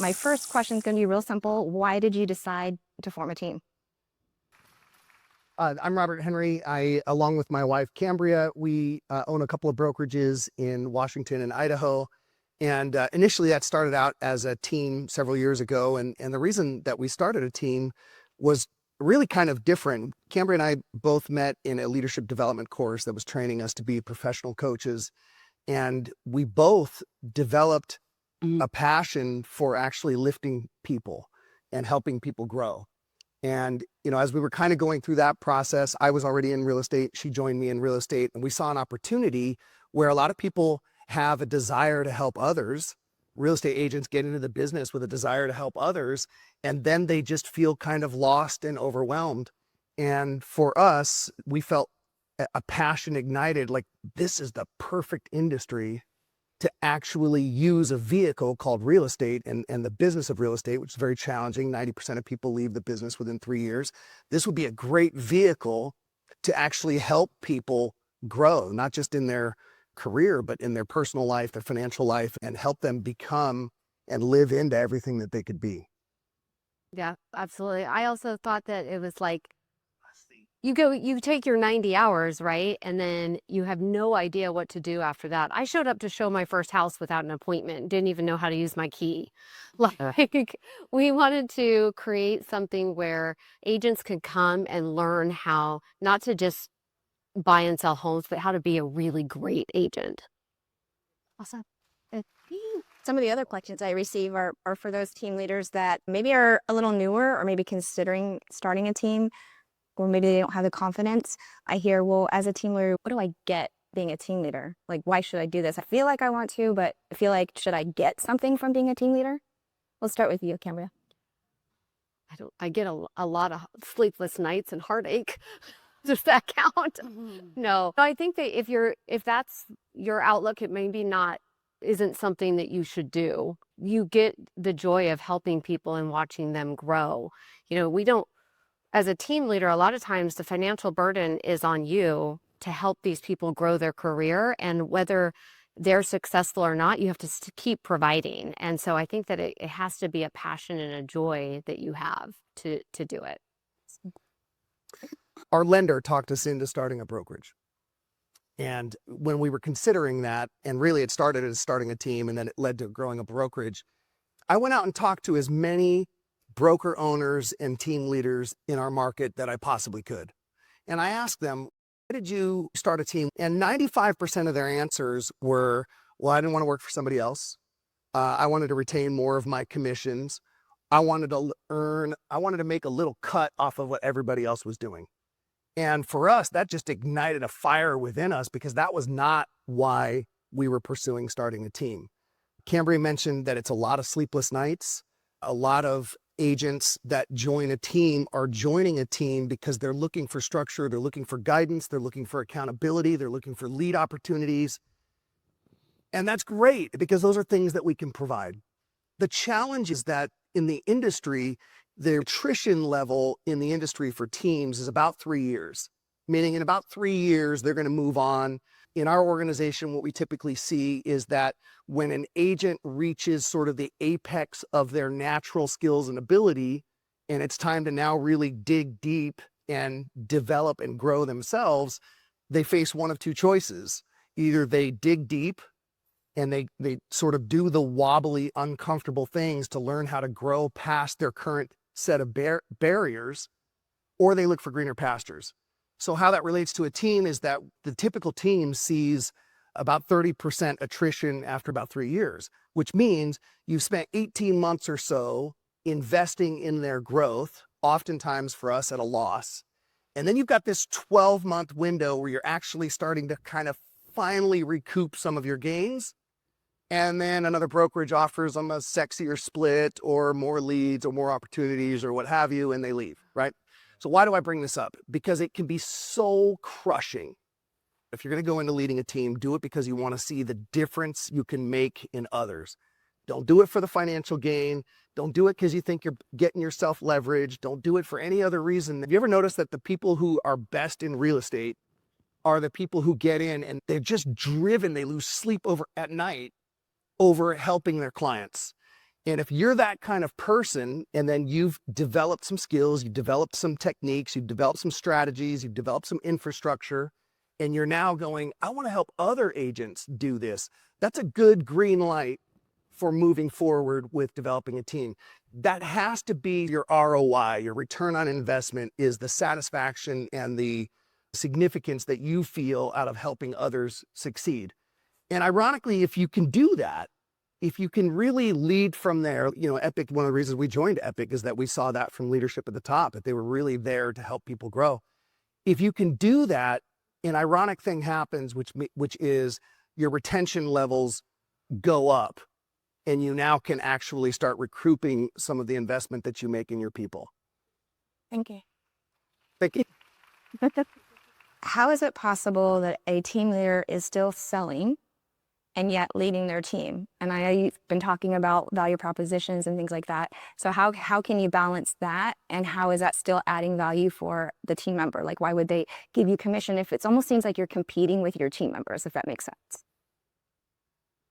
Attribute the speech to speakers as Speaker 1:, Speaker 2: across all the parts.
Speaker 1: My first question is going to be real simple. Why did you decide to form a team?
Speaker 2: I'm Robert Henry. Along with my wife, Cambria, we own a couple of brokerages in Washington and Idaho. And initially that started out as a team several years ago. And the reason that we started a team was really kind of different. Cambria and I both met in a leadership development course that was training us to be professional coaches. And we both developed a passion for actually lifting people and helping people grow. And, as we were kind of going through that process, I was already in real estate. She joined me in real estate, and we saw an opportunity where a lot of people have a desire to help others. Real estate agents get into the business with a desire to help others, and then they just feel kind of lost and overwhelmed. And for us, we felt a passion ignited, like this is the perfect industry to actually use a vehicle called real estate and the business of real estate, which is very challenging. 90% of people leave the business within 3 years. This would be a great vehicle to actually help people grow, not just in their career, but in their personal life, their financial life, and help them become and live into everything that they could be.
Speaker 3: Yeah, absolutely. I also thought that it was like, you take your 90 hours, right? And then you have no idea what to do after that. I showed up to show my first house without an appointment, didn't even know how to use my key. Like, we wanted to create something where agents could come and learn how not to just buy and sell homes, but how to be a really great agent.
Speaker 1: Awesome. Some of the other questions I receive are for those team leaders that maybe are a little newer or maybe considering starting a team, or maybe they don't have the confidence. I hear, well, as a team leader, what do I get being a team leader? Like, why should I do this? I feel like I want to, but I feel like, should I get something from being a team leader? We'll start with you, Cambria.
Speaker 3: I get a lot of sleepless nights and heartache. Does that count? No. I think that if that's your outlook, it maybe isn't something that you should do. You get the joy of helping people and watching them grow. As a team leader, a lot of times the financial burden is on you to help these people grow their career, and whether they're successful or not, you have to keep providing. And so I think that it has to be a passion and a joy that you have to do it.
Speaker 2: Our lender talked us into starting a brokerage. And when we were considering that, and really it started as starting a team and then it led to growing a brokerage, I went out and talked to as many broker owners and team leaders in our market that I possibly could. And I asked them, why did you start a team? And 95% of their answers were, well, I didn't want to work for somebody else. I wanted to retain more of my commissions. I wanted to make a little cut off of what everybody else was doing. And for us, that just ignited a fire within us, because that was not why we were pursuing starting a team. Cambria mentioned that it's a lot of sleepless nights. A lot of agents that join a team are joining a team because they're looking for structure, they're looking for guidance, they're looking for accountability, they're looking for lead opportunities. And that's great, because those are things that we can provide. The challenge is that in the industry, the attrition level in the industry for teams is about 3 years, meaning in about 3 years, they're going to move on. In our organization, what we typically see is that when an agent reaches sort of the apex of their natural skills and ability, and it's time to now really dig deep and develop and grow themselves, they face one of two choices. Either they dig deep and they sort of do the wobbly, uncomfortable things to learn how to grow past their current set of barriers, or they look for greener pastures. So how that relates to a team is that the typical team sees about 30% attrition after about 3 years, which means you've spent 18 months or so investing in their growth, oftentimes for us at a loss. And then you've got this 12-month window where you're actually starting to kind of finally recoup some of your gains. And then another brokerage offers them a sexier split or more leads or more opportunities or what have you, and they leave, right? So why do I bring this up? Because it can be so crushing. If you're going to go into leading a team, do it because you want to see the difference you can make in others. Don't do it for the financial gain. Don't do it because you think you're getting yourself leverage. Don't do it for any other reason. Have you ever noticed that the people who are best in real estate are the people who get in and they're just driven? They lose sleep over at night over helping their clients. And if you're that kind of person, and then you've developed some skills, you've developed some techniques, you've developed some strategies, you've developed some infrastructure, and you're now going, I want to help other agents do this. That's a good green light for moving forward with developing a team. That has to be your ROI, your return on investment, is the satisfaction and the significance that you feel out of helping others succeed. And ironically, if you can do that, if you can really lead from there, Epique, one of the reasons we joined Epique is that we saw that from leadership at the top, that they were really there to help people grow. If you can do that, an ironic thing happens, which is your retention levels go up, and you now can actually start recouping some of the investment that you make in your people.
Speaker 1: Thank you.
Speaker 2: Thank you.
Speaker 1: How is it possible that a team leader is still selling and yet leading their team? And I know you've been talking about value propositions and things like that. So how can you balance that? And how is that still adding value for the team member? Like, why would they give you commission if it almost seems like you're competing with your team members, if that makes sense?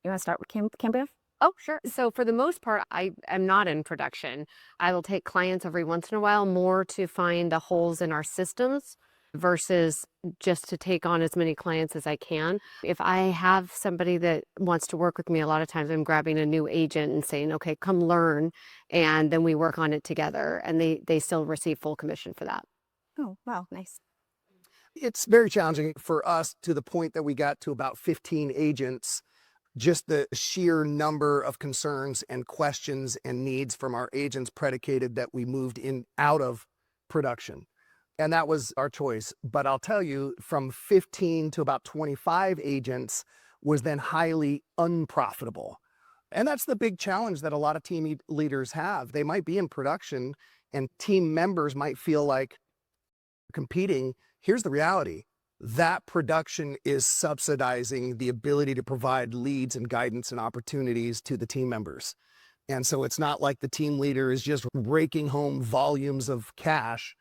Speaker 1: You want to start with Cambria?
Speaker 3: Oh, sure. So for the most part, I am not in production. I will take clients every once in a while, more to find the holes in our systems versus just to take on as many clients as I can. If I have somebody that wants to work with me, a lot of times I'm grabbing a new agent and saying, okay, come learn. And then we work on it together, and they still receive full commission for that.
Speaker 1: Oh, wow. Nice.
Speaker 2: It's very challenging for us, to the point that we got to about 15 agents. Just the sheer number of concerns and questions and needs from our agents predicated that we moved out of production. And that was our choice. But I'll tell you, from 15 to about 25 agents was then highly unprofitable. And that's the big challenge that a lot of team leaders have. They might be in production and team members might feel like competing. Here's the reality. That production is subsidizing the ability to provide leads and guidance and opportunities to the team members. And so it's not like the team leader is just raking home volumes of cash.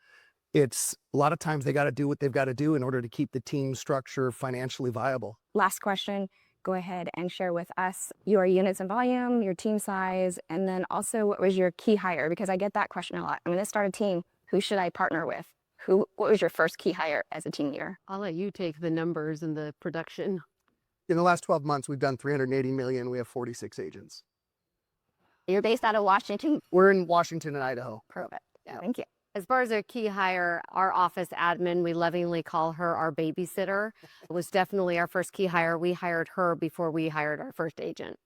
Speaker 2: It's a lot of times they got to do what they've got to do in order to keep the team structure financially viable.
Speaker 1: Last question. Go ahead and share with us your units and volume, your team size, and then also what was your key hire? Because I get that question a lot. I'm going to start a team. Who should I partner with? What was your first key hire as a team leader?
Speaker 3: I'll let you take the numbers and the production.
Speaker 2: In the last 12 months, we've done 380 million. We have 46 agents.
Speaker 1: You're based out of Washington?
Speaker 2: We're in Washington and Idaho.
Speaker 1: Perfect.
Speaker 3: Yeah.
Speaker 1: Thank you.
Speaker 3: As far as a key hire, our office admin, we lovingly call her our babysitter, was definitely our first key hire. We hired her before we hired our first agent.